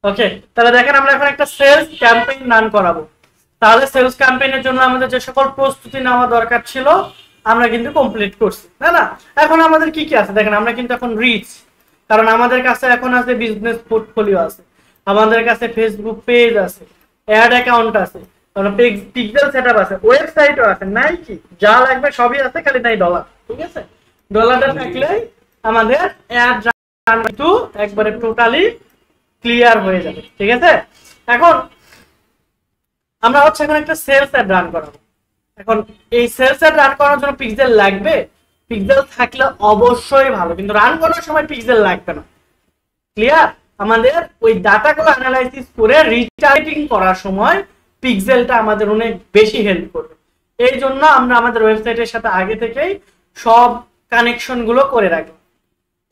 ওকে, তাহলে দেখেন আমরা এখন একটা সেলস ক্যাম্পেইন রান করাবো। তাহলে সেলস ক্যাম্পেইনের জন্য আমাদের যে সকল প্রস্তুতি নেওয়া দরকার ছিল আমরা কিন্তু কমপ্লিট করছি, তাই না? এখন আমাদের কি কি আছে দেখেন, আমরা কিন্তু এখন রিচ, কারণ আমাদের কাছে এখন আছে বিজনেস পোর্টফোলিও আছে, আমাদের কাছে ফেসবুক পেজ আছে, অ্যাড অ্যাকাউন্ট আছে, পিক্সেল সেটআপ আছে, ওয়েবসাইটও আছে, নাই কি যা লাগবে সবই আছে, খালি নাই ডলার। ঠিক আছে, ডলারটা থাকলেই আমাদের অ্যাড রান টু একবারে টোটালি ক্লিয়ার হয়ে যাবে। ঠিক আছে, এখন আমরা হচ্ছে এখন একটা সেলস অ্যাড রান করাবো। এখন এই সেলস অ্যাড রান করার জন্য পিক্সেল লাগবে, পিক্সেল থাকলে অবশ্যই ভালো, কিন্তু রান করার সময় পিক্সেল লাগবে না। ক্লিয়ার? আমাদের ওই ডাটাগুলো অ্যানালাইসিস করে রিটার্গেটিং করার সময় পিক্সেলটা আমাদের অনেক বেশি হেল্প করবে। এই জন্য আমরা আমাদের ওয়েবসাইটের সাথে আগে থেকেই সব কানেকশন গুলো করে রাখবো।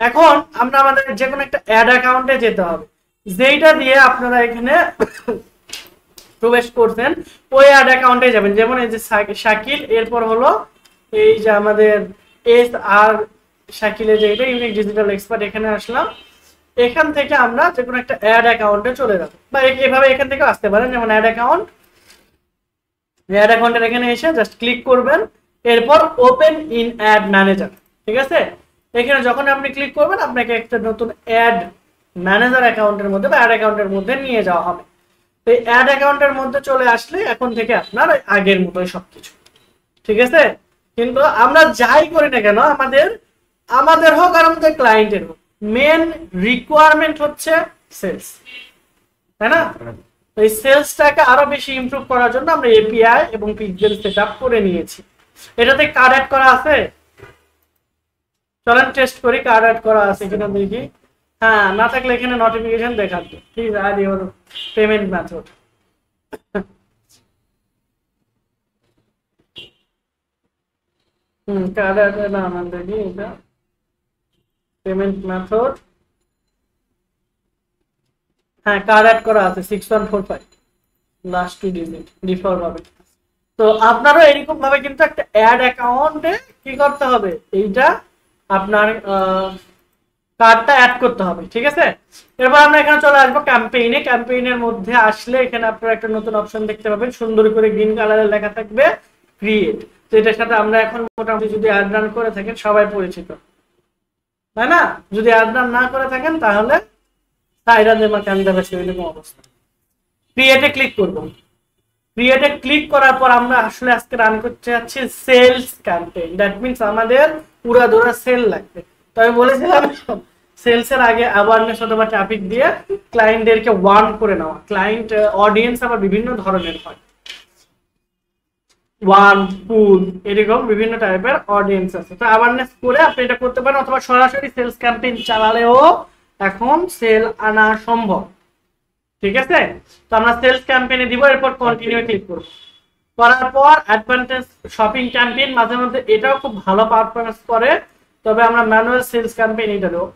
এখন আমরা আমাদের যে কোনো একটা অ্যাড অ্যাকাউন্টে যেতে হবে, যেটা দিয়ে আপনারা এখানে প্রবেশ করছেন ওই অ্যাড অ্যাকাউন্টে যাবেন। যেমন এই যে শাকিল, এরপর হলো এই যে আমাদের এস আর শাকিলের যে এটা ইউনিক ডিজিটাল এক্সপার্ট, এখানে আসলাম। এখান থেকে আমরা যে কোনো একটা অ্যাড অ্যাকাউন্টে চলে যাব, বা এভাবে এখান থেকে আসতে পারেন। যেমন অ্যাড অ্যাকাউন্ট, অ্যাড অ্যাকাউন্টের এখানে এসে জাস্ট ক্লিক করবেন, এরপর ওপেন ইন অ্যাড ম্যানেজার। ঠিক আছে, এখানে যখন আপনি ক্লিক করবেন আপনাকে একটা নতুন অ্যাড ম্যানেজার অ্যাকাউন্টের মধ্যে বা অ্যাড অ্যাকাউন্টের মধ্যে নিয়ে যাওয়া হবে। এই অ্যাড অ্যাকাউন্টের মধ্যে চলে আসলে এখন থেকে আপনার আগের মতোই সবকিছু। ঠিক আছে, কিন্তু আমরা যাই করি না কেন, আমাদের হোক আর আমাদের ক্লায়েন্টের হোক, মেন রিকোয়ারমেন্ট হচ্ছে সেলস, তাই না? এই সেলসটাকে আরো বেশি ইমপ্রুভ করার জন্য আমরা এপিআই এবং পিক্সেল সেটআপ করে নিয়েছি। এটাতে কার্ড অ্যাড করা আছে, চলেন টেস্ট করি কার্ড অ্যাড করা আছে কিনা দেখি। হ্যাঁ, না থাকলে এখানে নোটিফিকেশন দেখাবে, please add your payment method. Card add না দেখি, এটা পেমেন্ট মেথড, হ্যাঁ কার্ড অ্যাড করা আছে 6145 লাস্ট 2 ডিজিট ডিফল্ট হবে। তো আপনারও এরকম ভাবে কিন্তু একটা অ্যাড অ্যাকাউন্টে কি করতে হবে, এইটা আপনার কার্ডটা অ্যাড করতে হবে। ঠিক আছে, এরপর আমরা এখানে চলে আসবো ক্যাম্পেইনে। ক্যাম্পেইনের মধ্যে আসলে এখানে আপনারা একটা নতুন অপশন দেখতে পাবেন, সুন্দর করে গ্রিন কালারে লেখা থাকবে ক্রিয়েট। তো এটার সাথে আমরা এখন মোটামুটি যদি অ্যাড রান করে থাকেন সবাই পরিচিত, তাই না? যদি অ্যাড রান না করে থাকেন তাহলে এরকম অবস্থা। ক্রিয়েটে ক্লিক করব, ক্রিয়েটে ক্লিক করার পর আমরা আসলে আজকে রান করতে যাচ্ছি সেলস ক্যাম্পেইন। দ্যাট মিন্স আমাদের পুরা ধরা সেল লাগবে। তো আমি বলেছিলাম সেলসের আগে অ্যাওয়ারনেস অথবা ট্রাফিক দিয়ে ক্লায়েন্টদেরকে ওয়ার্ন করে নেওয়া। ক্লায়েন্ট অডিয়েন্স আবার বিভিন্ন ধরনের হয়, ওয়ার্ন, পুল, এরকম বিভিন্ন টাইপের অডিয়েন্স আছে। তো অ্যাওয়ারনেস করে আপনি এটা করতে পারেন, অথবা সরাসরি সেলস ক্যাম্পেইন চালালেও এখন সেল আনা সম্ভব। ঠিক আছে, তো আমরা সেলস ক্যাম্পেইনে দিব, এরপর কন্টিনিউ ক্লিক করব। করার পর অ্যাডভান্টেজ শপিং ক্যাম্পেইন, মাঝে মধ্যে এটাও খুব ভালো পারফরমেন্স করে, তবে আমরা ম্যানুয়াল সেলস ক্যাম্পেইন এটা দেবো।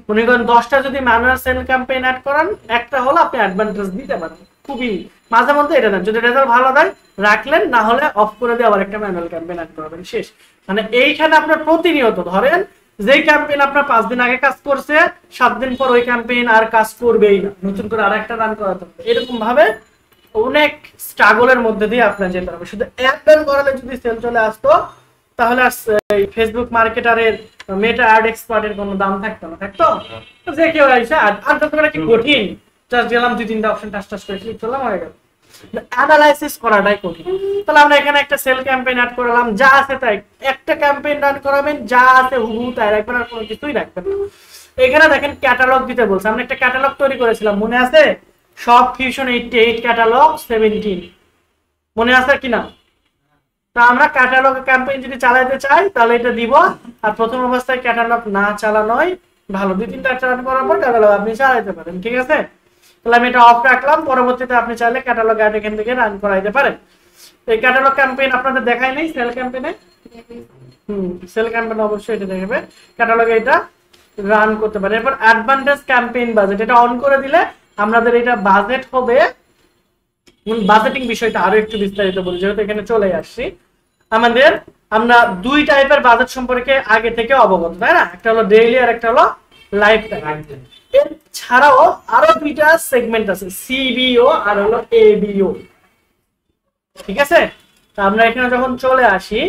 মনে করেন 10টা যদি ম্যানুয়াল সেল ক্যাম্পেইন অ্যাড করান, একটা হলো আপনি অ্যাডভান্টেজ দিতে পারেন। খুবই মাঝে মধ্যে এটা দেন, যদি রেজাল্ট ভালো দেয় রাখলেন, না হলে অফ করে দিয়ে আবার একটা ম্যানুয়াল ক্যাম্পেইন অ্যাড করাবেন, শেষ। মানে এইখানে আপনার প্রতিনিয়ত ধরেন যেই ক্যাম্পেইন আপনার 5 দিন আগে কাজ করছে, 7 দিন পর ওই ক্যাম্পেইন আর কাজ করবেই না, নতুন করে আরেকটা রান করাতে হবে। এরকম ভাবে অনেক স্ট্রাগলের মধ্যে দিয়ে আপনার যেতে হবে। শুধু অ্যাড রান করালে যদি সেল চলে আসতো তাহলে এই ফেসবুক মার্কেটারের, মেটা অ্যাড এক্সপার্টের কোনো দাম থাকতো না, থাকতো? যে কেউ এসে আর যত করে কি কঠিন, জাস্ট গেলাম 2-3টা অপশন টাচ করে ক্লিক করলাম, হয়ে গেল। অ্যানালাইসিস করাটাই কঠিন। তাহলে আমরা এখানে একটা সেল ক্যাম্পেইন অ্যাড করলাম, যা আছে তাই, একটা ক্যাম্পেইন রান করাবেন, যা আছে হুবহু তাই রাখবেন, আর কোনো কিছুই রাখবেন না। এখানে দেখেন ক্যাটালগ দিতে বলছে, আমরা একটা ক্যাটালগ তৈরি করেছিলাম, মনে আছে? সব ফিউশন 88 ক্যাটালগ 17, মনে আছে কিনা? তা আমরা ক্যাটালগ ক্যাম্পেইন যদি চালাতে চাই তাহলে এটা দিব, আর প্রথম অবস্থায় ক্যাটালগ না চালানোই ভালো। 2-3টা রান করার পর ক্যাটালগ আপনি চালাতে পারেন। ঠিক আছে, তাহলে আমি এটা অফ রাখলাম, পরবর্তীতে আপনি চাইলে ক্যাটালগ অ্যাড এখান থেকে রান করাইতে পারেন। এই ক্যাটালগ ক্যাম্পেইন আপনাদের দেখাই নাই সেল ক্যাম্পেইনে, সেল ক্যাম্পেইন অবশ্যই এটা দেখবে, ক্যাটালগে এটা রান করতে পারেন। এরপর অ্যাডভান্টেজ ক্যাম্পেইন বাজেট, এটা অন করে দিলে আমাদের এটা বাজেট হবে। বাজেটিং বিষয়টা আরো একটু বিস্তারিত বলি, যেহেতু এখানে চলে আসছি। আমরা 2 টাইপের বাজেট সম্পর্কে আগে থেকে অবগত, তাই না? একটা হলো ডেইলি আর একটা হলো লাইফ টাইম। এর ছাড়াও আরো দুইটা সেগমেন্ট আছে, সিবিও আর হলো এবিও। ঠিক আছে, তো আমরা এখানে যখন চলে আসি,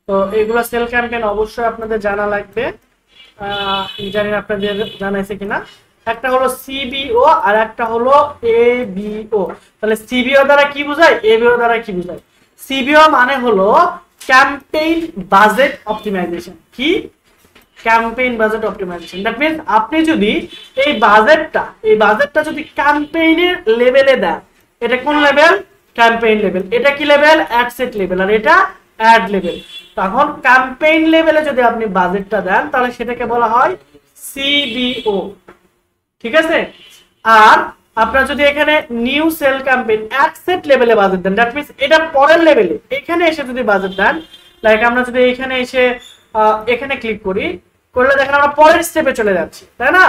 তো এগুলো সেল ক্যাম্পেইন অবশ্যই আপনাদের জানা লাগবে। জানি না আপনাদের জানাইছে কিনা। একটা হলো সিবিও আর একটা হলো এবিও। তাহলে সিবিও দ্বারা কি বোঝায়, এবিও দ্বারা কি বোঝায়? সিবিও মানে হলো ক্যাম্পেইন বাজেট অপটিমাইজেশন। কি? Campaign budget optimisation. That means আপনি যদি এই বাজেটটা যদি ক্যাম্পেইনের লেভেলে দেন, এটা কোন লেভেল? Campaign level. এটা কি লেভেল? Ad set level. আর এটা অ্যাড লেভেল। তখন ক্যাম্পেইন লেভেলে যদি আপনি বাজেটটা দেন তাহলে সেটাকে বলা হয় সিবিও। ঠিক আছে, আর আপনারা যদি এখানে new sale campaign ad set লেভেলে বাজেট দেন, দ্যাট মিন্স এটা পরের লেভেলে, এখানে এসে যদি বাজেট দেন, লাইক আমরা যদি এখানে এসে এখানে ক্লিক করি, করলে দেখেন আমরা পরের স্টেপে চলে যাচ্ছি, তাই না?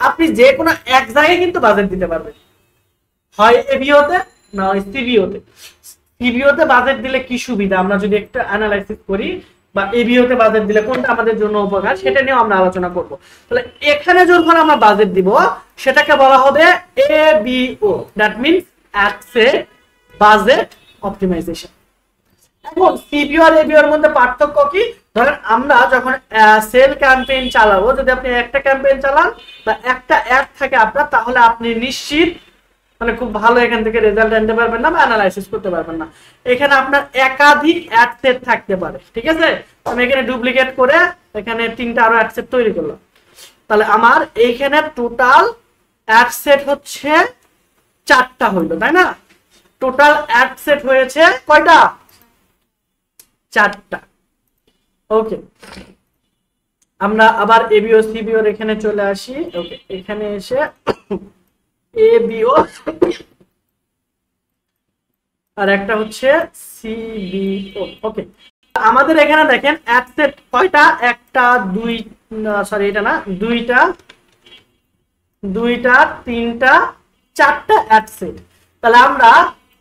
আপনি যে কোনো এক জায়গায় কিন্তু বাজেট দিতে পারবেন, হয় এবিওতে না হয় সিবিওতে। সিবিওতে বাজেট দিলে কি সুবিধা আমরা যদি একটু অ্যানালাইসিস করি, বা এবিওতে বাজেট দিলে কোনটা আমাদের জন্য উপকার সেটা নিয়েও আমরা আলোচনা করব। তাহলে এখানে যখন আমরা বাজেট দিব সেটাকে বলা হবে ABO, that means asset budget optimisation. এখন সিবিও আর এবিও এর মধ্যে পার্থক্য কি? ধরেন আমরা যখন সেল ক্যাম্পেইন চালাবো, যদি আপনি একটা ক্যাম্পেইন চালান বা একটা অ্যাড থাকে আপনার, তাহলে আপনি নিশ্চিত মানে খুব ভালো এখান থেকে রেজাল্ট আনতে পারবেন না বা অ্যানালাইসিস করতে পারবেন না। এখানে আপনার একাধিক অ্যাড সেট থাকতে পারে। ঠিক আছে, আমি এখানে ডুপ্লিকেট করে এখানে 3টা আরো অ্যাড সেট তৈরি করলাম। তাহলে আমার এইখানে টোটাল অ্যাড সেট হচ্ছে 4টা হইলো, তাই না? টোটাল অ্যাড সেট হয়েছে কয়টা? 4টা। ওকে, আমরা আবার এবিও সিবিও এখানে চলে আসি। ওকে, এখানে এসে এবিও আর একটা হচ্ছে সিবিও। ওকে, আমাদের এখানে দেখেন অ্যাড সেট কয়টা? একটা, দুই, সরি এটা না, দুইটা, 3টা, 4টা অ্যাড সেট। তাহলে আমরা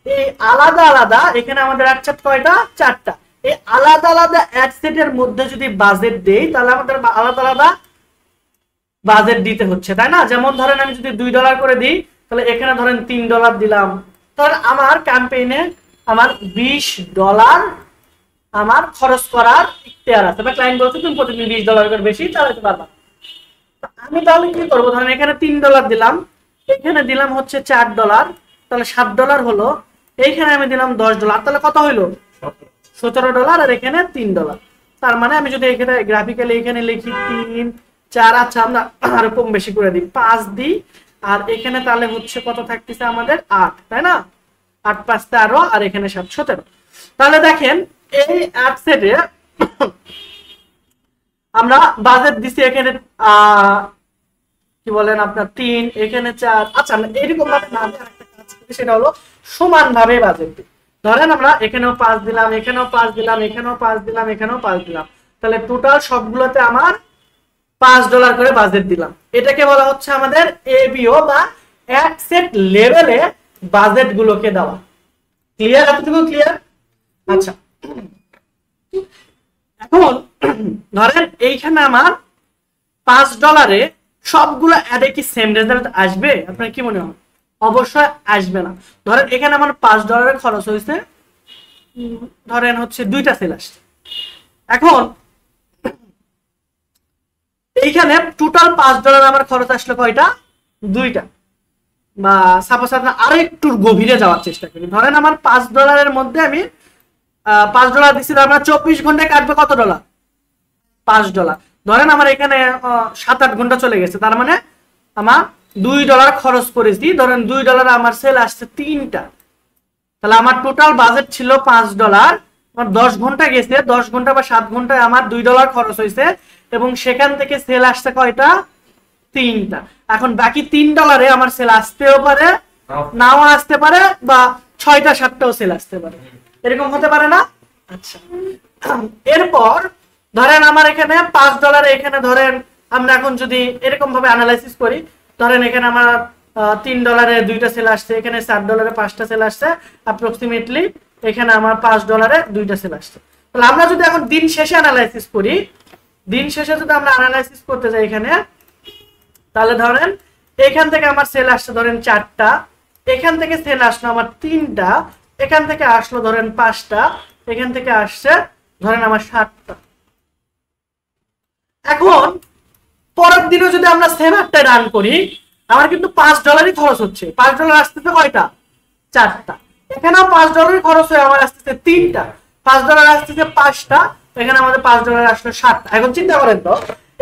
এই আলাদা আলাদা, এখানে আমাদের অ্যাড সেট কয়টা? 4টা। এই আলাদা আলাদা অ্যাড সেটের মধ্যে যদি বাজেট দেই তাহলে আমাদের আলাদা আলাদা বাজেট দিতে হচ্ছে, তাই না? যেমন ধরেন আমি যদি $2 করে দিই, তাহলে এখানে ধরেন $3 দিলাম, তাহলে আমার ক্যাম্পেইনে আমার $20 আমার খরচ করার ইখতিয়ার আছে, বা ক্লায়েন্ট বলছে তুমি প্রতিদিন $20 করে বেশি চালাতে পারবা। আমি তাহলে কি করবো? ধরেন এখানে $3 দিলাম, এখানে দিলাম হচ্ছে $4, তাহলে $7 হলো। এইখানে আমি দিলাম $10, তাহলে কত হইলো? $17। আর এখানে $3। তার মানে আমি যদি এখানে গ্রাফিক্যালি এখানে লিখি 3, 4, আচ্ছা আমরা আরো কম বেশি করে দিই, 5 দিই, আর এখানে তাহলে হচ্ছে কত থাকতেছে আমাদের? 8, তাই না? 8 5 13, আর এখানে 7 17। তাহলে দেখেন এই অ্যাড সেটে আমরা বাজেট দিছি এখানে কি বলেন আপনার 3, এখানে 4। আচ্ছা এরকম ভাবে না, আমি একটা কাজ করি, সেটা হলো সমান ভাবে বাজেট দিই। ধরেন আমরা এখানেও 5 দিলাম, এখানেও 5 দিলাম, এখানেও 5 দিলাম, এখানেও 5 দিলাম, তাহলে টোটাল সবগুলোতে আমার $5 করে বাজেট দিলাম। এটাকে বলা হচ্ছে আমাদের এবিও বা অ্যাড সেট লেভেলে বাজেট গুলোকে দেওয়া। ক্লিয়ার? এতটুকু ক্লিয়ার? আচ্ছা, এখন ধরেন এইখানে আমার $5 সবগুলো অ্যাডে কি সেম রেজাল্ট আসবে? আপনার কি মনে হয়? অবশ্যই আসবে না। ধরেন এখানে আমার $5 খরচ হয়েছে, ধরেন হচ্ছে 2টা সেল আসছে। এখন এইখানে টোটাল $5 আমার খরচ আসলো কয়টা? 2টা। বা সাপোজ আপনার আরো একটু গভীরে যাওয়ার চেষ্টা করি, ধরেন আমার $5 মধ্যে আমি $5 দিচ্ছি, তার মানে 24 ঘন্টায় কাটবে কত ডলার? $5। ধরেন আমার এখানে 7-8 ঘন্টা চলে গেছে, তার মানে আমার $2 খরচ করেছি। ধরেন $2 আমার সেল আসছে 3টা, তাহলে আমার টোটাল বাজেট ছিল $5। আমার 10 ঘন্টা গেছে, 10 ঘন্টা বা 7 ঘন্টায় আমার $2 খরচ হয়েছে, এবং সেখান থেকে সেল আসছে কয়টা? 3টা। এখন বাকি $3 আমার সেল আসতেও পারে, নাও আসতে পারে, বা 6টা 7টাও সেল আসতে পারে, এরকম হতে পারে না? আচ্ছা, এরপর ধরেন আমার এখানে $5, এখানে ধরেন আমরা এখন যদি এরকম ভাবে অ্যানালাইসিস করি, ধরেন এখানে আমার $3 2টা সেল আসছে, এখানে $7 5টা সেল আসছে, অ্যাপ্রক্সিমেটলি এখানে আমার $5 2টা সেল আসছে। তাহলে আমরা যদি এখন দিন শেষে অ্যানালাইসিস করি, দিন শেষে যদি আমরা অ্যানালাইসিস করতে যাই, এখানে তাহলে ধরেন এখান থেকে আমার সেল আসছে ধরেন 4টা, এখান থেকে সেল আসলো আমার 3টা, এখান থেকে আসলো ধরেন 5টা, এখান থেকে আসছে ধরেন আমার 7টা। এখন পরের দিনও যদি আমরা সেম একটা রান করি, আমার কিন্তু $5 খরচ হচ্ছে। $5 আসতেছে কয়টা? 4টা। এখানেও $5 খরচ হয়ে আমার আসতেছে 3টা, $5 আসতেছে 5টা, এখানে আমাদের $5 আসলো 7টা। এখন চিন্তা করেন তো,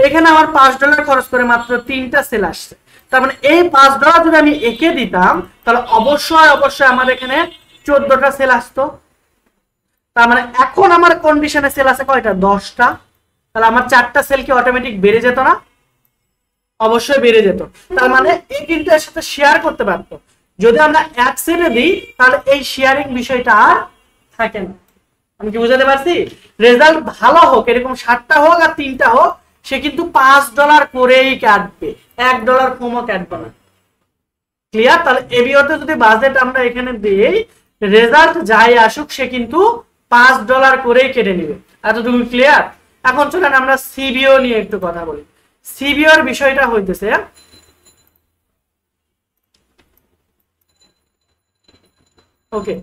এখানে আমার $5 খরচ করে মাত্র 3টা সেল আসছে। তার মানে এই $5 যদি আমি একে দিতাম, তাহলে অবশ্যই অবশ্যই আমার এখানে 14টা সেল আসতো। তার মানে এখন আমার কন্ডিশনে সেল আছে কয়টা? 10টা। তাহলে আমার 4টা সেল কি অটোমেটিক বেড়ে যেত না? অবশ্যই বেড়ে যেত। তার মানে এই কিন্তু এর সাথে শেয়ার করতে পারতো। যদি আমরা এক সেটে দিই, তাহলে এই শেয়ারিং বিষয়টা আর থাকে না। আমি কি বুঝাতে পারছি? রেজাল্ট ভালো হোক, এরকম 7টা হোক আর 3টা হোক, সে কিন্তু $5 করেই কাটবে, $1 কমও কাটবে না। ক্লিয়ার? তাহলে এবিওতে যদি বাজেট আমরা এখানে দিই, রেজাল্ট যাই আসুক সে কিন্তু $5 করেই কেটে নিবে। এতটুকু ক্লিয়ার? এখন চলেন আমরা সিবিও নিয়ে একটু কথা বলি। সিবিওর বিষয়টা হইতেছে, ওকে,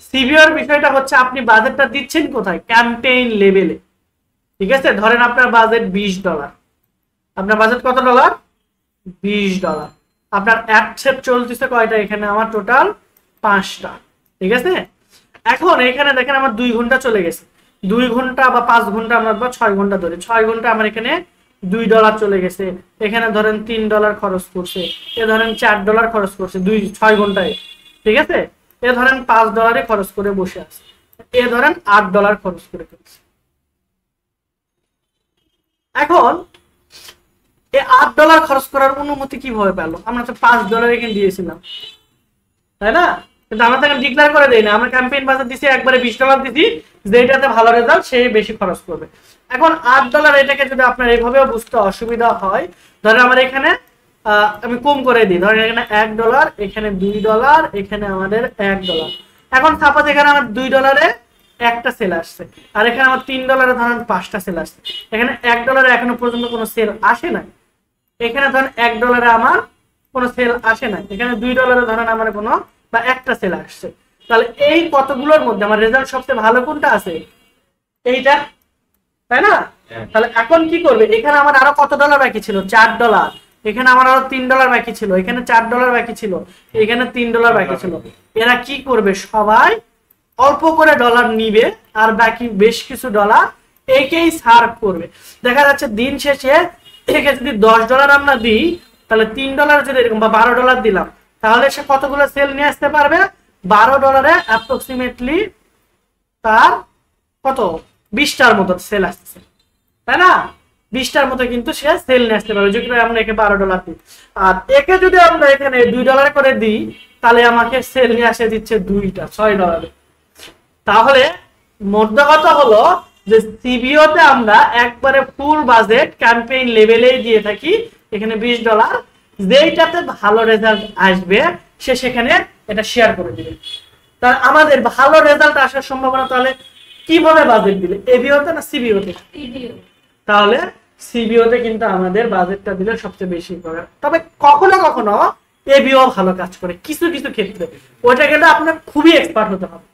সিবিওর বিষয়টা হচ্ছে আপনি বাজেটটা দিচ্ছেন কোথায়? ক্যাম্পেইন লেভেলে। ঠিক আছে, ধরেন আপনার বাজেট $20। আপনার বাজেট কত ডলার? $20। আপনার অ্যাড চলতেছে কয়টা? এখানে আমার টোটাল 5টা। ঠিক আছে, এখন এখানে দেখেন আমার 2 ঘন্টা চলে গেছে। 2 ঘন্টা বা 5 ঘন্টা, আমরা 6 ঘন্টা ধরে, 6 ঘন্টা আমার এখানে $2 চলে গেছে। এখানে ধরেন $3 খরচ করছে, এ ধরেন $4 খরচ করছে 6 ঘন্টায়। ঠিক আছে, এ ধরেন $5 খরচ করে বসে আছে, এ ধরেন $8 খরচ করে ফেলছে। এখন এই $8 খরচ করার অনুমতি কিভাবে পেলো? আমরা তো $5 এখানে দিয়েছিলাম, তাই না? কিন্তু আমরা তো এখানে ডিক্লেয়ার করে দেই না, আমরা ক্যাম্পেইন বাজেট দিছি একবারে $20 দিছি, যেটাতে ভালো রেজাল্ট সেই বেশি খরচ করবে। এখন $8 এটাকে যদি আপনার এইভাবেও বুঝতে অসুবিধা হয়, ধরেন আমার এখানে আমি কম করে দিই, ধরেন এখানে $1, এখানে $2, এখানে আমাদের $1। এখন সাপোজ এখানে আমার $2 একটা সেল আসছে, আর এখানে আমার $3 ধরেন 5টা সেল আসছে। এখানে $1 এখনো পর্যন্ত কোনো সেল আসে নাই। এখানে ধরেন $1 আমার কোনো সেল আসে নাই। এখানে $2 ধরেন আমার কোনো বা একটা সেল আসছে। তাহলে এই কতগুলোর মধ্যে আমার রেজাল্ট সবচেয়ে ভালো কোনটা আছে? এইটা, তাই না? তাহলে এখন কি করবে? এখানে আমার আরো কত ডলার বাকি ছিল? $4। এখানে আমার আরো $3 বাকি ছিল, এখানে $4 বাকি ছিল, এখানে $3 বাকি ছিল। এরা কি করবে? সবাই অল্প করে ডলার নিবে আর বাকি বেশ কিছু ডলার একেই সার্ভ করবে। দেখা যাচ্ছে দিন শেষে একে যদি $10 আমরা দিই, তাহলে $3 যদি এরকম বা $12 দিলাম, তাহলে সে কতগুলো সেল নিয়ে আসতে পারবে? $12 অ্যাপ্রক্সিমেটলি তার কত? 20টার মতো সেল আসছে, তাই না? 20টার মতো কিন্তু সে সেল নিয়ে আসতে পারবে যদি আমরা একে $12 দিই। আর একে যদি আমরা এখানে $2 করে দিই, তাহলে আমাকে সেল নিয়ে আসে দিচ্ছে 2টা $6। তাহলে মোদ্দা কথা হলো যে সিবিওতে আমরা একবারে ফুল বাজেট ক্যাম্পেইন লেভেলেই দিয়ে থাকি, এখানে $20, যেইটাতে ভালো রেজাল্ট আসবে সে সেখানে এটা শেয়ার করে দিবে। তাহলে আমাদের ভালো রেজাল্ট আসার সম্ভাবনা তাহলে কিভাবে বাজেট দিলে? এবিওতে না সিবিওতে? তাহলে সিবিওতে কিন্তু আমাদের বাজেটটা দিলে সবচেয়ে বেশি করে। তবে কখনো কখনো এবিও ভালো কাজ করে কিছু কিছু ক্ষেত্রে, ওইটা কিন্তু আপনার খুবই এক্সপার্ট হতে হবে।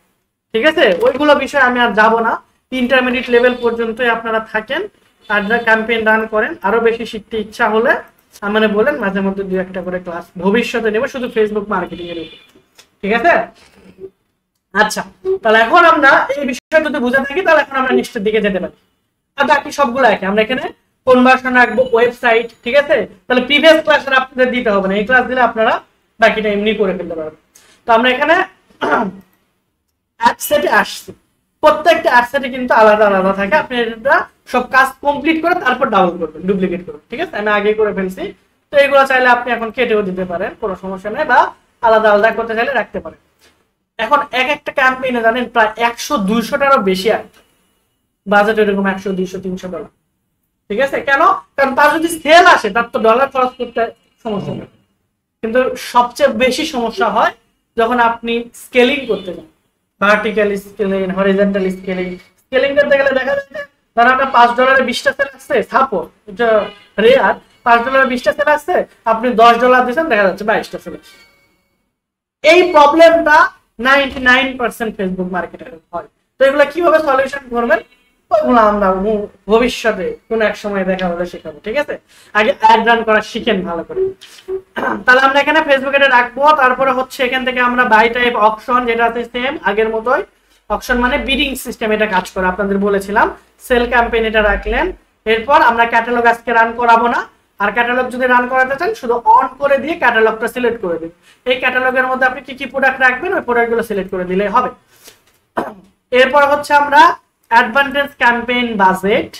ঠিক আছে, ওইগুলো বিষয়ে আমি আর যাব না। ইন্টারমিডিয়েট লেভেল পর্যন্তই আপনারা থাকেন আর ক্যাম্পেইন রান করেন। আরো বেশি শিখতে ইচ্ছা হলে মানে বলেন, মাঝে মধ্যে 2-1টা করে ক্লাস ভবিষ্যতে নেব শুধু ফেসবুক মার্কেটিং এর উপর। ঠিক আছে, আচ্ছা, তাহলে এখন আমরা এই বিষয়টা যদি বুঝে থাকি, তাহলে এখন আমরা নেক্সটের দিকে যেতে পারি। আর বাকি সবগুলো একই, আমরা এখানে কনভার্সন রাখবো, ওয়েবসাইট। ঠিক আছে, তাহলে প্রিভিয়াস ক্লাসের আপনাদের দিতে হবে না, এই ক্লাস দিলে আপনারা বাকিটা এমনি করে ফেলতে পারবেন। তো আমরা এখানে অ্যাডসেটে আসছি, প্রত্যেকটা অ্যাডসেটে কিন্তু আলাদা আলাদা থাকে। আপনি এটা সব কাজ কমপ্লিট করে তারপর ডাবল করবেন, ডুপ্লিকেট করবেন। ঠিক আছে, আমি আগে করে ফেলছি, তো এগুলো চাইলে আপনি এখন কেটেও দিতে পারেন, কোনো সমস্যা নেই, বা আলাদা আলাদা করতে চাইলে রাখতে পারেন। এখন এক একটা ক্যাম্পেইনে জানেন প্রায় 100-200টারও বেশি আসে, বাজেট এরকম $100-200-300। ঠিক আছে, কেন? কারণ তার যদি সেল আসে তার তো ডলার খরচ করতে সমস্যা নেই, কিন্তু সবচেয়ে বেশি সমস্যা হয় যখন আপনি স্কেলিং করতে যান, vertical scaling, horizontal scaling. Scaling করতে গেলে দেখা যাচ্ছে ধর আপনার $5 20টা সেল আসছে, সাপোজ এটা রেয়ার, $5 20টা সেল আসছে, আপনি $10 দিয়েছেন, দেখা যাচ্ছে 22টা সেল আসছে। এই প্রবলেমটা 99% ফেসবুক মার্কেটের হয়। তো এগুলো কিভাবে সলিউশন করবেন ওগুলো আমরা ভবিষ্যতে কোন এক সময় দেখা হলে শেখাবো, ঠিক আছে? আগে অ্যাড রান করা শিখেন ভালো করে। তাহলে আমরা এখানে ফেসবুক এটা রাখবো। তারপরে হচ্ছে এখান থেকে আমরা বাই টাইপ অপশন, যেটা আছে সেম আগের মতোই, অপশন মানে বিডিং সিস্টেম, এটা কাজ করে আপনাদের বলেছিলাম। সেল ক্যাম্পেইন এটা রাখলেন। এরপর আমরা ক্যাটালগ আজকে রান করাবো না, আর ক্যাটালগ যদি রান করাতে চান শুধু অন করে দিয়ে ক্যাটালগটা সিলেক্ট করে দিন। এই ক্যাটালগের মধ্যে আপনি কি কি প্রোডাক্ট রাখবেন ওই প্রোডাক্টগুলো সিলেক্ট করে দিলেই হবে। এরপর হচ্ছে আমরা অ্যাডভান্টেজ ক্যাম্পেইন বাজেট,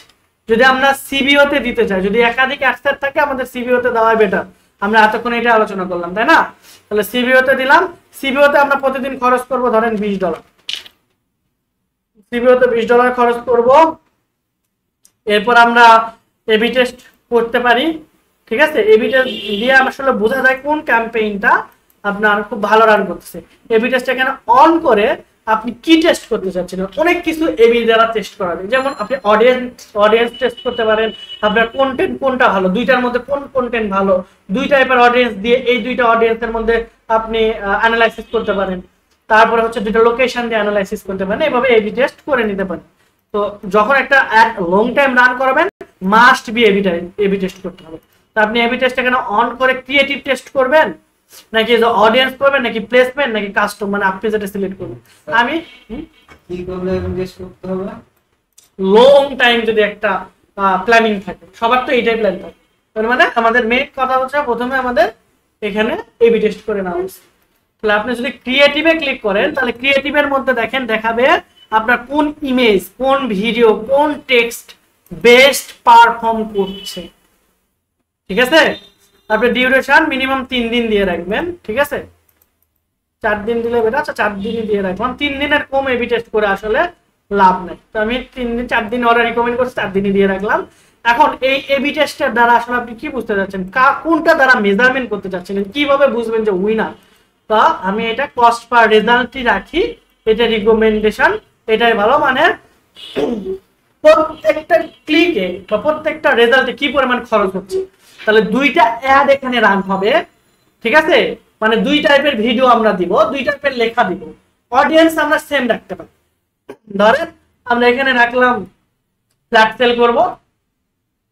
যদি আমরা সিবিও তে দিতে চাই, যদি একাধিক অ্যাডসেট থাকে আমাদের সিবিও তে দেওয়াই বেটার। আমরা এতক্ষণ এটা আলোচনা করলাম, তাই না? তাহলে সিবিও তে দিলাম। সিবিও তে আমরা প্রতিদিন খরচ করব ধরেন $20, সিবিও তে $20 খরচ করব। এরপর আমরা এবি টেস্ট করতে পারি, ঠিক আছে? এবি টেস্ট দিয়ে আসলে বোঝা যায় কোন ক্যাম্পেইনটা আপনার খুব ভালো রান করতেছে। এবি টেস্ট এখানে অন করে আপনি কি টেস্ট করতে চাচ্ছেন, অনেক কিছু এবি দ্বারা টেস্ট করা যায়। যেমন আপনি অডিয়েন্স টেস্ট করতে পারেন, আপনার কন্টেন্ট কোনটা ভালো, দুইটার মধ্যে কোন কন্টেন্ট ভালো, দুই টাইপের অডিয়েন্স দিয়ে এই দুইটা অডিয়েন্সের মধ্যে আপনি অ্যানালাইসিস করতে পারেন। তারপরে হচ্ছে দুইটা লোকেশন দিয়ে অ্যানালাইসিস করতে পারেন, এইভাবে এবি টেস্ট করে নিতে পারেন। তো যখন একটা লং টাইম রান করাবেন মাস্ট বি এবি টেস্ট করতে হবে। তো আপনি এবি টেস্ট এখানে অন করে ক্রিয়েটিভ টেস্ট করবেন, নাকি অডিয়েন্স করবেন, নাকি প্লেসমেন্ট, নাকি কাস্টম, মানে আপনি যেটা সিলেক্ট করবেন। আমি কি করলে এবি টেস্ট করতে হবে? লং টাইম যদি একটা প্ল্যানিং থাকে, সবার তো এইটাই প্ল্যান থাকে, মানে আমাদের মেইন কথা হচ্ছে প্রথমে আমাদের এখানে এবি টেস্ট করে নেওয়া উচিত। তাহলে আপনি যদি ক্রিয়েটিভে ক্লিক করেন তাহলে ক্রিয়েটিভের মধ্যে দেখেন দেখাবে আপনার কোন ইমেজ, কোন ভিডিও, কোন টেক্সট বেস্ট পারফর্ম করছে, ঠিক আছে? আপনি ডিউরেশন মিনিমাম 3 দিন দিয়ে রাখবেন, ঠিক আছে? 4 দিন দিলে বেটা, আচ্ছা 4 দিনই দিয়ে রাখলাম। 3 দিনের কম এবি টেস্ট করে আসলে লাভ নেই, তো আমি 4 দিন ওরা রিকমেন্ড করছি, 4 দিনই দিয়ে রাখলাম। এখন এই এবি টেস্টের দ্বারা আসলে আপনি কি বুঝতে যাচ্ছেন, কোনটা দ্বারা মেজারমেন্ট করতে চাচ্ছেন, কিভাবে বুঝবেন যে উইনার? তো আমি এটা কস্ট পার রেজাল্টই রাখি, এটা রিকমেন্ডেশন, এটাই ভালো। মানে প্রত্যেকটা ক্লিকে বা প্রত্যেকটা রেজাল্টে কি পরিমাণ খরচ হচ্ছে। তাহলে দুইটা অ্যাড এখানে রান হবে, ঠিক আছে? মানে দুই টাইপের ভিডিও আমরা দিব, দুই টাইপের লেখা দিব, অডিয়েন্স আমরা সেম রাখতে পারি। ধরেন আমরা এখানে রাখলাম ফ্ল্যাট সেল করব,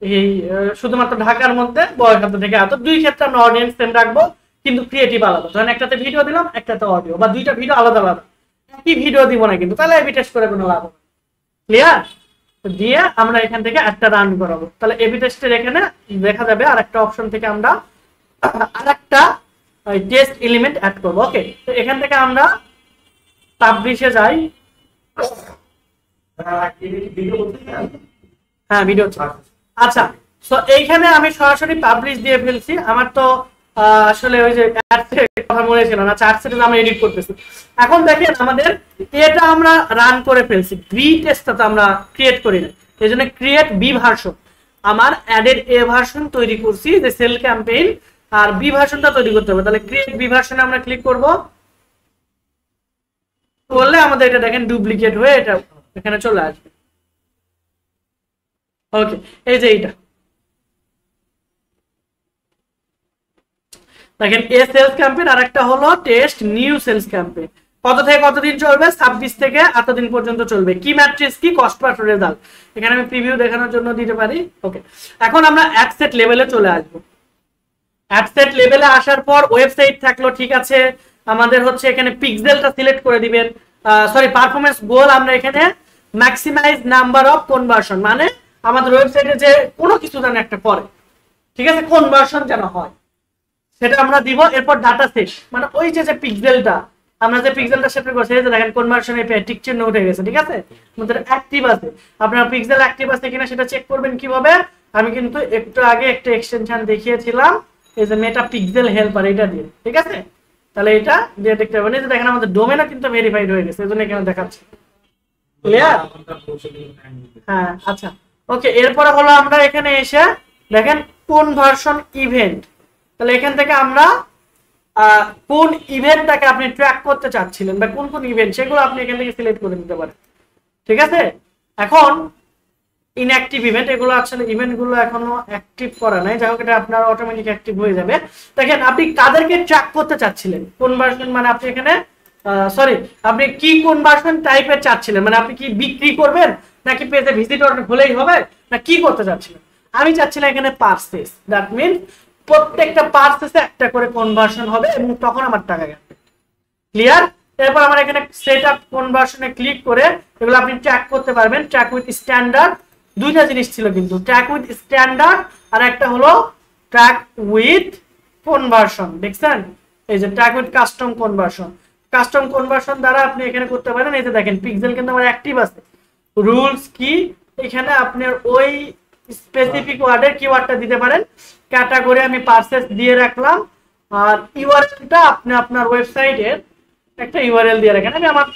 এই শুধুমাত্র ঢাকার মধ্যে বয়খাত থেকে এত, দুই ক্ষেত্রে আমরা অডিয়েন্স সেম রাখবো, কিন্তু ক্রিয়েটিভ আলাদা। ধরেন একটাতে ভিডিও দিলাম, একটাতে অডিও, বা দুইটা ভিডিও আলাদা আলাদা, একই ভিডিও দিব না কিন্তু, তাহলে এবি টেস্ট করে কোনো লাভ হবে। ক্লিয়ার? দিয়ে আমরা এখান থেকে একটা রান করাবো। তাহলে এবি টেস্টের এখানে দেখা যাবে আর একটা অপশন থেকে আমরা আরেকটা টেস্ট এলিমেন্ট অ্যাড করব। ওকে, তো এখান থেকে আমরা পাবলিশে যাই। হ্যাঁ, ভিডিও। আচ্ছা, সো এইখানে আমি সরাসরি পাবলিশ দিয়ে ফেলছি। আমার তো আসলে ওই যে কথা মনে ছিল না, চার্টসেটে আমরা এডিট করতেছি। এখন দেখেন আমাদের এটা আমরা রান করে ফেলছি, বি টেস্টটা আমরা ক্রিয়েট করি না, এই জন্য ক্রিয়েট বি ভার্সন। আমার অ্যাডেড এ ভার্সন তৈরি করছি যে সেল ক্যাম্পেইন, আর বি ভার্সনটা তৈরি করতে হবে। তাহলে ক্রিয়েট বি ভার্সনে আমরা ক্লিক করব, করলে আমাদের এটা দেখেন ডুপ্লিকেট হয়ে এটা এখানে চলে আসবে। ওকে, এই যে এইটা দেখেন, এ সেলস ক্যাম্পেইন, আর একটা হলো টেস্ট নিউ সেলস ক্যাম্পেইন। কত থেকে কতদিন চলবে? 26 থেকে এতদিন পর্যন্ত চলবে। কি ম্যাট্রিক্স, কি কস্ট পার রেজাল্ট, এখানে আমি প্রিভিউ দেখানোর জন্য দিতে পারি। ওকে, এখন আমরা অ্যাডসেট লেভেলে চলে আসবো। অ্যাডসেট লেভেলে আসার পর ওয়েবসাইট থাকলো, ঠিক আছে? আমাদের হচ্ছে এখানে পিক্সেলটা সিলেক্ট করে দিবেন, সরি পারফরম্যান্স গোল আমরা এখানে ম্যাক্সিমাইজ নাম্বার অফ কনভার্সন, মানে আমাদের ওয়েবসাইটে যে কোনো কিছু যেন একটা করে, ঠিক আছে, কনভার্সন যেন হয় সেটা আমরা দিব। এরপর ডাটা সেট, মানে ওই যে পিক্সেলটা আমরা যে পিক্সেলটা সেট করছি, এই যে দেখেন কনভার্সন এপিআই টিক চিহ্ন উঠে গেছে, ঠিক আছে? আমাদের অ্যাক্টিভ আছে। আপনারা পিক্সেল অ্যাক্টিভ আছে কিনা সেটা চেক করবেন কিভাবে? আমি কিন্তু একটু আগে একটা এক্সটেনশন দেখিয়েছিলাম, এই যে মেটা পিক্সেল হেল্পার, এটা দিয়ে, ঠিক আছে? তাহলে এটা দিয়ে দেখতে পাবেন, এই যে দেখেন আমাদের ডোমেনও কিন্তু ভেরিফাইড হয়ে গেছে, এজন্য এখানে দেখাচ্ছে। ক্লিয়ার? হ্যাঁ, আচ্ছা, ওকে। এরপরে হলো আমরা এখানে এসে দেখেন কনভার্সন ইভেন্ট। তাহলে এখান থেকে আমরা কোন ইভেন্টটাকে আপনি ট্র্যাক করতে চাচ্ছিলেন বা কোন কোন ইভেন্ট, সেগুলো আপনি এখান থেকে সিলেক্ট করে নিতে পারেন, ঠিক আছে? এখন ইনঅ্যাক্টিভ ইভেন্ট, এগুলো আসলে ইভেন্টগুলো এখনো অ্যাক্টিভ করা নাই, যাই হোক এটা আপনার অটোমেটিক অ্যাক্টিভ হয়ে যাবে। দেখেন আপনি কাদেরকে ট্র্যাক করতে চাচ্ছিলেন, কনভার্সন মানে আপনি এখানে সরি আপনি কি কনভার্সন টাইপের চাচ্ছিলেন, মানে আপনি কি বিক্রি করবেন নাকি পেজে ভিজিটর হলেই হবে না কি করতে চাচ্ছিলেন? আমি চাচ্ছিলাম এখানে পারচেজ, দ্যাট মিন প্রত্যেকটা পারচেজে একটা করে কনভার্সন হবে এবং তখন আমার টাকা গেল। ক্লিয়ার? এরপর আমরা এখানে সেট আপ কনভার্সনে ক্লিক করে এগুলো আপনি ট্র্যাক করতে পারবেন। ট্র্যাক উইথ স্ট্যান্ডার্ড, দুইটা জিনিস ছিল কিন্তু, ট্র্যাক উইথ স্ট্যান্ডার্ড আর একটা হলো ট্র্যাক উইথ কনভার্সন। দেখছেন এই যে track with custom conversion, custom conversion দ্বারা আপনি এখানে করতে পারেন। এই যে দেখেন পিক্সেল কিন্তু আমার অ্যাক্টিভ আছে। রুলস কি, এখানে আপনার ওই স্পেসিফিক ওয়ার্ডের কিওয়ার্ডটা দিতে পারেন। ক্যাটাগরি আমি পারচেজ দিয়ে রাখলাম, আর ইউআরএলটা আপনি আপনার ওয়েবসাইটের একটা ইউআরএল দিয়ে রাখেন। আমি আমার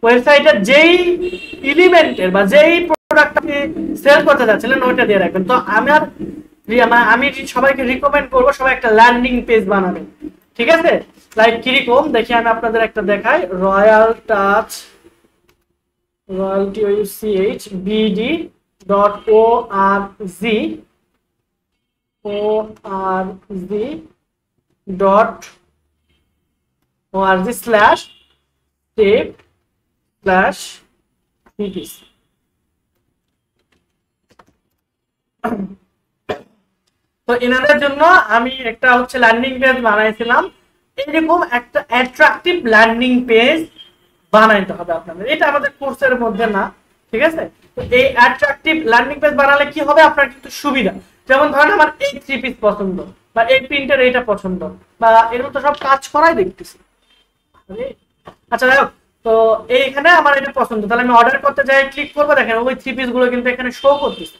ওয়েবসাইটের যেই এলিমেন্টের বা যেই প্রোডাক্ট আপনি সেল করতে যাচ্ছিলেন ওইটা দিয়ে রাখবেন। তো আমি সবাইকে রিকমেন্ড করবো সবাই একটা ল্যান্ডিং পেজ বানাবেন, ঠিক আছে? লাইক কিরকম দেখি আমি আপনাদের একটা দেখাই, রয়্যাল টাচ royalty.org/step/cps। তো এনাদের জন্য আমি একটা হচ্ছে ল্যান্ডিং পেজ বানাইছিলাম। এরকম একটা অ্যাট্রাকটিভ ল্যান্ডিং পেজ বানাইতে হবে আপনাদের, এটা আমাদের কোর্সের মধ্যে না, ঠিক আছে? তো এই অ্যাট্রাকটিভ ল্যান্ডিং পেজ বানালে কি হবে আপনার কিন্তু সুবিধা, যেমন ধরেন আমার এই 3 পিস পছন্দ বা এই প্রিন্টের এইটা পছন্দ বা এগুলো তো সব কাজ করাই দেখতেছি। আচ্ছা যাই হোক, তো এইখানে আমার এটা পছন্দ, তাহলে আমি অর্ডার করতে যাই ক্লিক করবো, দেখেন ওই 3 পিস গুলো কিন্তু এখানে শো করতেছে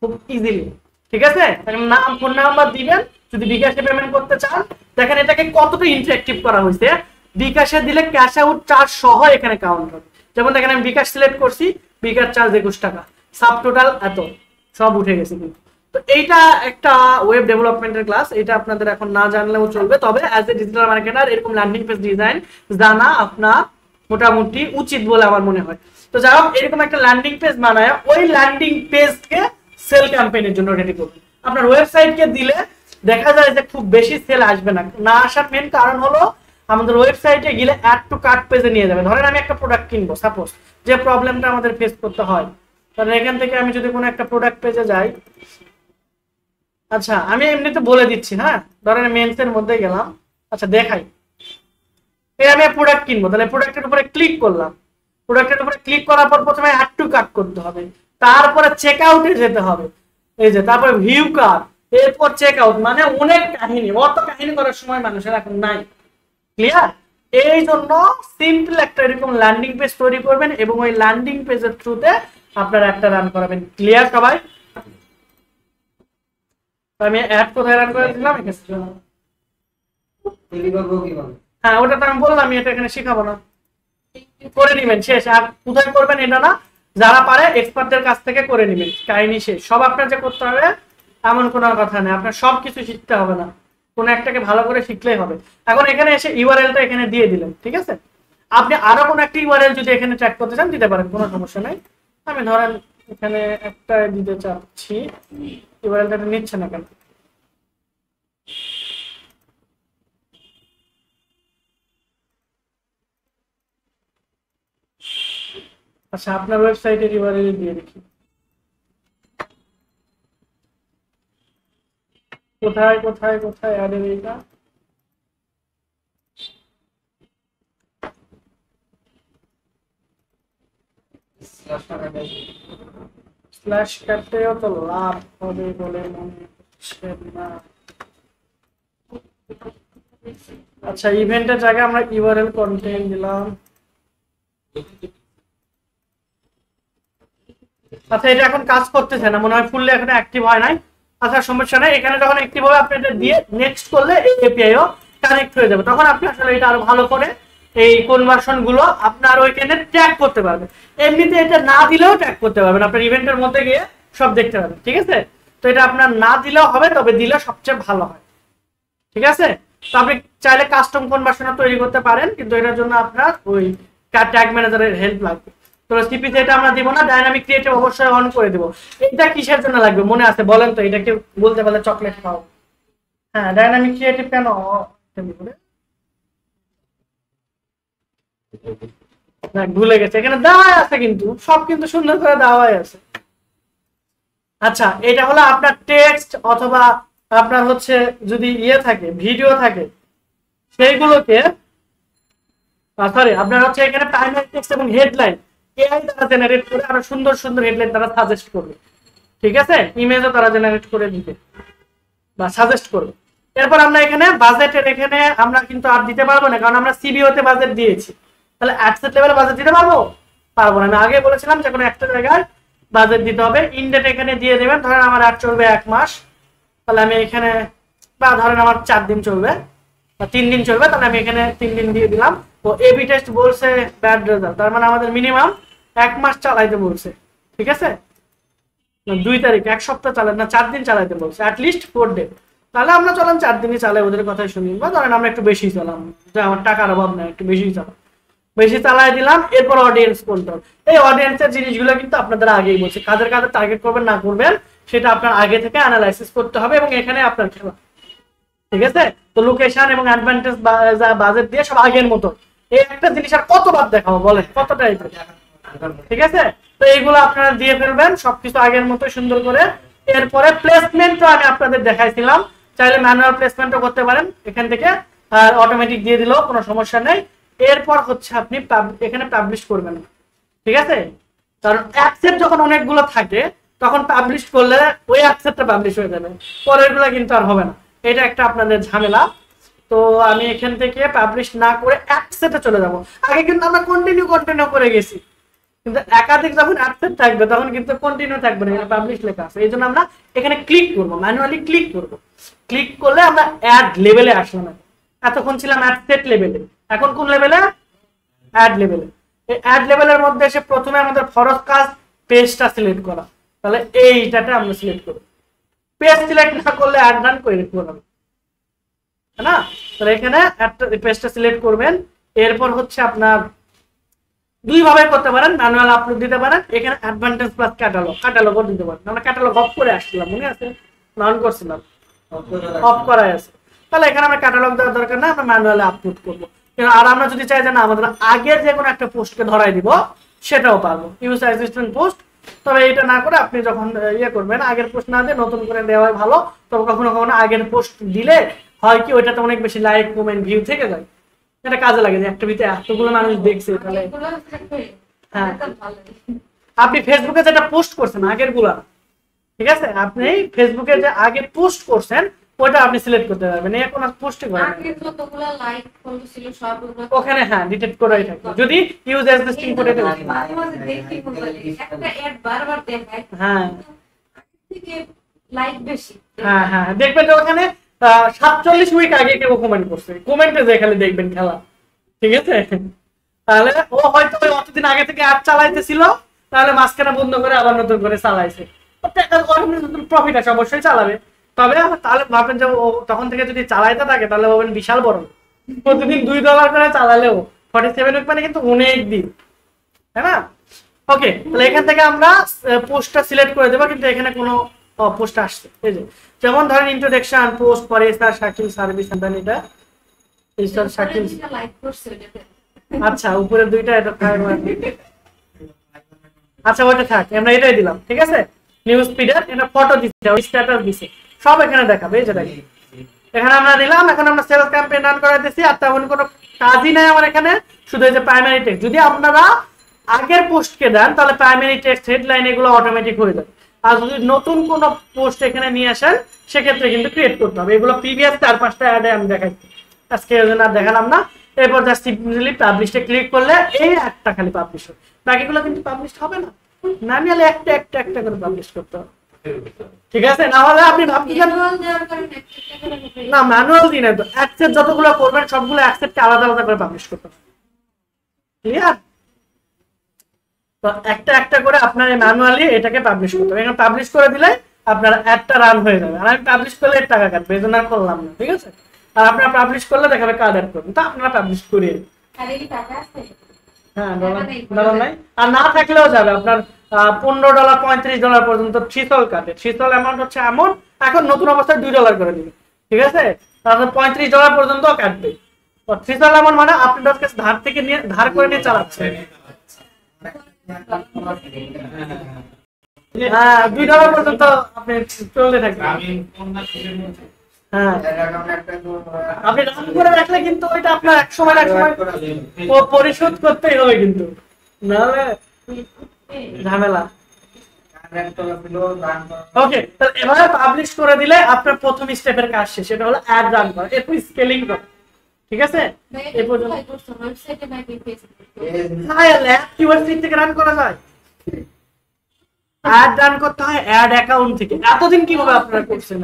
খুব ইজিলি, ঠিক আছে? নাম ফোন নাম্বার দিবেন যদি বিকাশে পেমেন্ট করতে চান। দেখেন এটাকে কতটা ইন্টারেক্টিভ করা হয়েছে, বিকাশে দিলে ক্যাশ আউট চার্জ সহ এখানে কাউন্ট হবে। যেমন দেখেন আমি বিকাশ সিলেক্ট করছি, বিকাশ চার্জ 21 টাকা, সাব টোটাল এত, সব উঠে গেছে কিন্তু। তো এইটা একটা ওয়েব ডেভেলপমেন্টের ক্লাস, এটা আপনাদের এখন না জানলেও চলবে, তবে অ্যাজ এ ডিজিটাল মার্কেটার এরকম ল্যান্ডিং পেজ ডিজাইন জানা আপনার মোটামুটি উচিত বলে আমার মনে হয়। তো যাই হোক, এরকম একটা ল্যান্ডিং পেজ বানায় ওই ল্যান্ডিং পেজকে সেল ক্যাম্পেইনের জন্য রেডি করবেন। আপনার ওয়েবসাইটকে দিলে দেখা যায় যে খুব বেশি সেল আসবে না, না আসার মেন কারণ হলো আমাদের ওয়েবসাইটে গেলে অ্যাড টু কার্ট পেজে নিয়ে যাবে। ধরেন আমি একটা প্রোডাক্ট কিনবো, সাপোজ যে প্রবলেমটা আমাদের ফেস করতে হয়, তাহলে এখান থেকে আমি যদি কোনো একটা প্রোডাক্ট পেজে যাই, আচ্ছা আমি এমনিতে বলে দিচ্ছি, হ্যাঁ ধরেন মেন্সের মধ্যে গেলাম, আচ্ছা দেখাই, এই আমি প্রোডাক্ট কিনবো, তাহলে প্রোডাক্টের উপরে ক্লিক করলাম, প্রোডাক্টের উপরে ক্লিক করার পর প্রথমে অ্যাড টু কার্ট করতে হবে, তারপরে চেক আউটে যেতে হবে, এই যে তারপরে ভিউ কার্ট, এরপর চেক আউট, মানে অনেক কাহিনী, অত কাহিনী করার সময় মানুষের এখন নাই। ক্লিয়ার? এই জন্য সিম্পল একটা এরকম ল্যান্ডিং পেজ তৈরি করবেন এবং ওই ল্যান্ডিং পেজের থ্রুতে আপনারা একটা রান করাবেন। ক্লিয়ার সবাই? আমি অ্যাড কোথায় রান করে দিলাম, হ্যাঁ ওটা তো আমি বললাম, আমি এটা এখানে শেখাবো না, করে নিবেন শেষ। আর কোথায় করবেন এটা না, যারা পারে এক্সপার্টদের কাছ থেকে করে নিবেন, কাহিনী শেষ। সব আপনার যে করতে হবে এমন কোনো কথা নেই, আপনার সব কিছু শিখতে হবে না, কোন একটাকে ভালো করে শিখলেই হবে। এখন এখানে এসে ইউআরএলটা এখানে দিয়ে দিলেন, ঠিক আছে? আপনি আরো কোন একটা ইউআরএল যদি এখানে ট্র্যাক করতে চান দিতে পারেন, কোনো সমস্যা নেই। আমি ধরেন এখানে একটা দিতে চাচ্ছি, ইউআরএলটা নিচ্ছে না কেন? আচ্ছা আপনার ওয়েবসাইটের ইউআরএল দিয়ে দেখি, কোথায় কোথায় কোথায় অ্যাড এর এটা, স্ল্যাশ কাটতেও তো লাভ হবে বলে মনে হচ্ছে না। আচ্ছা ইভেন্টের জায়গায় আমরা ইউআরএল কন্টেন্ট দিলাম। আচ্ছা এটা এখন কাজ করতেছে না মনে হয়, ফুললি এখন অ্যাক্টিভ হয় নাই। আচ্ছা সমস্যা নাই, এখানে যখন অ্যাক্টিভ হবে আপনি এটা দিয়ে নেক্সট করলে এই এপিআইও কানেক্ট হয়ে যাবে, তখন আপনি আসলে এটা আরো ভালো করে এই কনভার্সন গুলো আপনার ওইখানে ট্র্যাক করতে পারবেন। এমনিতে এটা না দিলেও ট্র্যাক করতে পারবেন, আপনার ইভেন্টের মধ্যে গিয়ে সব দেখতে পারবেন, ঠিক আছে? তো এটা আপনার না দিলেও হবে, তবে দিলে সবচেয়ে ভালো হয়, ঠিক আছে? তো আপনি চাইলে কাস্টম কনভার্সন তৈরি করতে পারেন, কিন্তু এটার জন্য আপনার ওই ট্যাগ ম্যানেজারের হেল্প লাগবে। তো সিপিসি এটা আমরা দিব না, ডাইনামিক ক্রিয়েটিভ অবশ্যই অন করে দিব। এটা কিসের জন্য লাগবে মনে আছে বলেন তো, এটা কেউ বলতে পারলে চকলেট খাও। হ্যাঁ, ডাইনামিক ক্রিয়েটিভ কেন ভুলে গেছে, এখানে দেওয়া আছে কিন্তু সব কিন্তু সুন্দর করে দেওয়াই আছে। আচ্ছা, এটা হলো আপনার টেক্সট অথবা আপনার হচ্ছে যদি ইয়ে থাকে ভিডিও থাকে সেইগুলোকে, সরি আপনার হচ্ছে এখানে প্রাইমারি টেক্সট এবং হেডলাইন এআই দ্বারা জেনারেট করে আরো সুন্দর সুন্দর হেডলাইন তারা সাজেস্ট করবে, ঠিক আছে, ইমেজও তারা জেনারেট করে দিবে বা সাজেস্ট করবে। এরপর আমরা এখানে বাজেটের এখানে আমরা কিন্তু আর দিতে পারবো না, কারণ আমরা সিবিওতে বাজেট দিয়েছি। তাহলে অ্যাডসেট লেভেলে বাজেট দিতে পারবো পারবো না। আমি আগে বলেছিলাম যে কোনো একটা জায়গায় বাজেট দিতে হবে। ইনডেট এখানে দিয়ে দেবেন, ধরেন আমার অ্যাড চলবে 1 মাস, তাহলে আমি এখানে, বা ধরেন আমার 4 দিন চলবে বা 3 দিন চলবে, তাহলে আমি এখানে 3 দিন দিয়ে দিলাম। তো এবি টেস্ট বলছে ব্যাড রেজাল্ট, তার মানে আমাদের মিনিমাম 1 মাস চালাইতে বলছে, ঠিক আছে, 2 তারিখ 1 সপ্তাহ চালাতে না 4 দিন চালাইতে বলছে, অ্যাটলিস্ট 4 ডে। তাহলে আমরা চলেন 4 দিনই চালাই, ওদের কথাই শুনি, বা ধরেন আমরা একটু বেশি চালাম, যে আমার টাকার অভাব নাই একটু বেশি চালাম, বেশি চালাই দিলাম। এরপর অডিয়েন্স কন্ট্রোল, এই অডিয়েন্সের জিনিসগুলো কিন্তু আপনাদের আগেই বলছে, কাদের কাদের টার্গেট করবেন না করবেন সেটা আপনার আগে থেকে অ্যানালাইসিস করতে হবে, এবং এখানে আপনার খেলা, ঠিক আছে। তো লোকেশন এবং অ্যাডভান্টেজ বাজেট দিয়ে সব আগের মতো। এই একটা জিনিস আর কতবার দেখাবো বলেন, কত টাইপের, ঠিক আছে। তো এইগুলো আপনারা দিয়ে ফেলবেন সবকিছু আগের মতো সুন্দর করে। এরপরে প্লেসমেন্টও আমি আপনাদের দেখাইছিলাম, চাইলে ম্যানুয়াল প্লেসমেন্টও করতে পারেন এখান থেকে, আর অটোমেটিক দিয়ে দিলেও কোনো সমস্যা নেই। এরপর হচ্ছে আপনি এখানে পাবলিশ করবেন, ঠিক আছে, কারণ অ্যাকসেপ্ট যখন অনেকগুলো থাকে তখন পাবলিশ করলে ওই অ্যাকসেপ্টটা পাবলিশ হয়ে যাবে, পরেরগুলো কিন্তু আর হবে না। এটা একটা আপনাদের ঝামেলা। তো আমি এখান থেকে পাবলিশ না করে অ্যাকসেপ্টে চলে যাব। আগে কিন্তু আমরা কন্টিনিউ করে গেছি, কিন্তু একাধিক যখন অ্যাকসেপ্ট থাকবে তখন কিন্তু কন্টিনিউ থাকবে না, এখানে পাবলিশ লেখা আছে। এই জন্য আমরা এখানে ক্লিক করব, ম্যানুয়ালি ক্লিক করব। ক্লিক করলে আমরা অ্যাড লেভেলে আসলাম। এতক্ষণ ছিলাম অ্যাড সেট লেভেলে, এখন কোন লেভেলে? অ্যাড লেভেলে। এই অ্যাড লেভেলের মধ্যে এসে প্রথমে আমাদের ফরজ কাজ পেজটা সিলেক্ট করা, তাহলে এইটাতে আমরা সিলেক্ট করব। পেজ সিলেক্ট না করলে অ্যাড রান করে রাখবো না, তাই না? তাহলে এখানে একটা পেজটা সিলেক্ট করবেন। এরপর হচ্ছে আপনার দুই ভাবে করতে পারেন, ম্যানুয়াল আপলোড দিতে পারেন, এখানে অ্যাডভান্টেজ প্লাস ক্যাটালগও দিতে পারেন। আমরা ক্যাটালগ অফ করে আসছিলাম, মনে আছে? অন করছিলাম, অফ করাই আছে। তাহলে এখানে আমরা ক্যাটালগ দেওয়ার দরকার না, আমরা ম্যানুয়ালি আপলোড করবো। আর আমরা যদি চাই যে না আমাদের আগের যে কোনো একটা পোস্টকে ধরাই দিব, সেটাও পারবো, ইউজ অ্যাসিস্ট্যান্ট পোস্ট। তবে এটা না করে আপনি যখন ইয়ে করবেন, আগের পোস্ট না দিয়ে নতুন করে দেওয়াই ভালো। তবে কখনো কখনো আগের পোস্ট দিলে হয় কি, ওইটাতে অনেক বেশি লাইক কমেন্ট ভিউ থেকে যায়, এটা কাজে লাগে যে একটা ভিতরে এতগুলো মানুষ দেখছে। তাহলে হ্যাঁ, আপনি ফেসবুকে যেটা পোস্ট করছেন আগের গুলা, ঠিক আছে, আপনি ফেসবুকে যে আগে পোস্ট করছেন ওটা আপনি সিলেক্ট করতে পারবেন, এই কোন পোস্টই করেন ওখানে, হ্যাঁ ডিটেক্ট করাই থাকে যদি ইউজ অ্যাসিস্ট্যান্ট করে দেন। হ্যাঁ হ্যাঁ হ্যাঁ, দেখবেন যে ওখানে 47 উইক আগে কেউ কমেন্ট করছে, কমেন্টে যে খালি দেখবেন খেলা, ঠিক আছে। তাহলে ও হয়তো ওই অতদিন আগে থেকে অ্যাড চালাইতেছিল, তাহলে মাঝখানে বন্ধ করে আবার নতুন করে চালাইছে, প্রফিট আছে অবশ্যই চালাবে। তবে তাহলে ভাববেন যে ও তখন থেকে যদি চালাইতে থাকে তাহলে ভাবেন বিশাল বড়, প্রতিদিন $2 করে চালালেও 47 উইক মানে কিন্তু অনেক দিন, তাই না? ওকে, তাহলে এখান থেকে আমরা পোস্টটা সিলেক্ট করে দেবো, কিন্তু এখানে কোনো পোস্ট আসছে, এই যে যেমন ধরেন ইন্ট্রোডাকশন পোস্ট, পরে স্যার শাকিল সার্ভিস সেন্টার, এটা এই স্যার শাকিল। আচ্ছা, উপরের দুইটা এটা থাক, আচ্ছা ওইটা থাক, আমরা এটাই দিলাম, ঠিক আছে। নিউজ ফিডার, এটা ফটো দিচ্ছে, স্ট্যাটাস দিছে, সব এখানে দেখাবে, এই যে দেখেন এখানে আমরা দিলাম। এখন আমরা সেলস ক্যাম্পেইন রান করাইতেছি, আর তেমন কোনো কাজই নাই আমার এখানে, শুধু এই যে প্রাইমারি টেক্সট। যদি আপনারা আগের পোস্টকে দেন তাহলে প্রাইমারি টেক্সট হেডলাইন এগুলো অটোমেটিক হয়ে যাবে, আর যদি নতুন কোনো পোস্ট এখানে নিয়ে আসেন সেক্ষেত্রে কিন্তু ক্রিয়েট করতে হবে। এগুলো প্রিভিয়াস 4-5টা অ্যাডে আমি দেখাচ্ছি, আজকে এই জন্য আর দেখালাম না। এরপর জাস্ট সিম্পলি পাবলিশে ক্লিক করলে এই একটা খালি পাবলিশ হবে, বাকিগুলো কিন্তু পাবলিশ হবে না, ম্যানুয়ালি একটা একটা একটা করে পাবলিশ করতে হবে, ঠিক আছে। না হলে আপনি ভাবছেন না ম্যানুয়াল দিন, তো অ্যাকসেপ্ট যতগুলো করবেন সবগুলো অ্যাকসেপ্টকে আলাদা আলাদা করে পাবলিশ করতে হবে, ক্লিয়ার? তো একটা একটা করে আপনার ম্যানুয়ালি এটাকে পাবলিশ করতে হবে। এখানে পাবলিশ করে দিলে আপনার অ্যাডটা রান হয়ে যাবে, আর আমি পাবলিশ করলে টাকা কাটবে, এই জন্য আর করলাম না, ঠিক আছে। আর আপনারা পাবলিশ করলে দেখাবে কার্ড অ্যাড করবেন, তো আপনারা পাবলিশ করিয়ে হ্যাঁ ডলার নাই, আর না থাকলেও যাবে আপনার $15 $35 পর্যন্ত থ্রিসল কাটে। থ্রিসল অ্যামাউন্ট হচ্ছে এমন, এখন নতুন অবস্থায় $2 করে দিবে, ঠিক আছে? তারপর $35 পর্যন্ত কাটবে। থ্রিসল অ্যামাউন্ট মানে আপনি কাছে ধার থেকে নিয়ে ধার করে নিয়ে চালাচ্ছেন। হ্যাঁ $2 পর্যন্ত আপনি চলতে থাকবেন। হ্যাঁ আপনি রান করে রাখলে কিন্তু ওইটা আপনার এক সময় পরিশোধ করতেই হবে কিন্তু, নাহলে ঝামেলা। ওকে, তাহলে এভাবে পাবলিশ করে দিলে আপনার প্রথম স্টেপের কাজ শেষ, সেটা হলো অ্যাড রান করা, এরপর স্কেলিং করা, ঠিক আছে? এই পর্যন্ত হ্যাঁ কি ওয়েবসাইট থেকে রান করা যায়, অ্যাড রান করতে হয় অ্যাড অ্যাকাউন্ট থেকে। এতদিন কিভাবে আপনারা করছেন?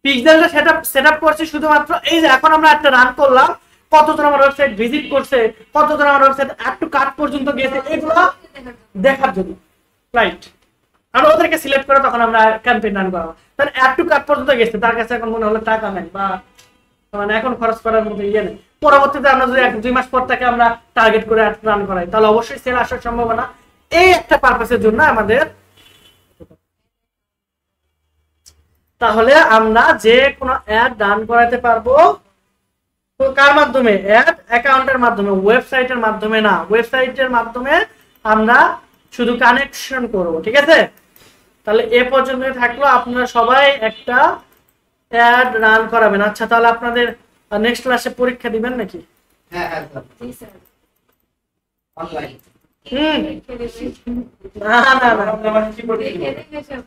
পিক্সেলটা সেটআপ করছে শুধুমাত্র এই যে এখন আমরা একটা রান করলাম, কতজন আমার ওয়েবসাইট ভিজিট করছে, কতজন আমার ওয়েবসাইট অ্যাড টু কার্ট পর্যন্ত গেছে, এগুলো দেখার জন্য, রাইট? আমরা ওদেরকে সিলেক্ট করে তখন আমরা ক্যাম্পেইন রান করাবো। তাহলে অ্যাড টু কার্ট পর্যন্ত গেছে, তার কাছে এখন মনে হলো টাকা নেই বা মানে এখন খরচ করার মতো ইয়ে নেই। পরবর্তীতে আমরা যদি 1-2 মাস পর তাকে আমরা টার্গেট করে অ্যাড রান করাই, তাহলে অবশ্যই সেল আসার সম্ভাবনা। এই একটা পারপাসের জন্য আমাদের, তাহলে আমরা যে কোনো অ্যাড রান করাতে পারবো। তো কার মাধ্যমে? অ্যাড অ্যাকাউন্টের মাধ্যমে, ওয়েবসাইটের মাধ্যমে না। ওয়েবসাইটের মাধ্যমে আমরা শুধু কানেকশন করব, ঠিক আছে? তাহলে এ পর্যন্ত থাকলো, আপনারা সবাই একটা অ্যাড রান করাবেন। আচ্ছা, তাহলে আপনাদের নেক্সট ক্লাসে পরীক্ষা দিবেন নাকি? হ্যাঁ হ্যাঁ জি স্যার। অনলাইন না না না, দেখে দেখে সব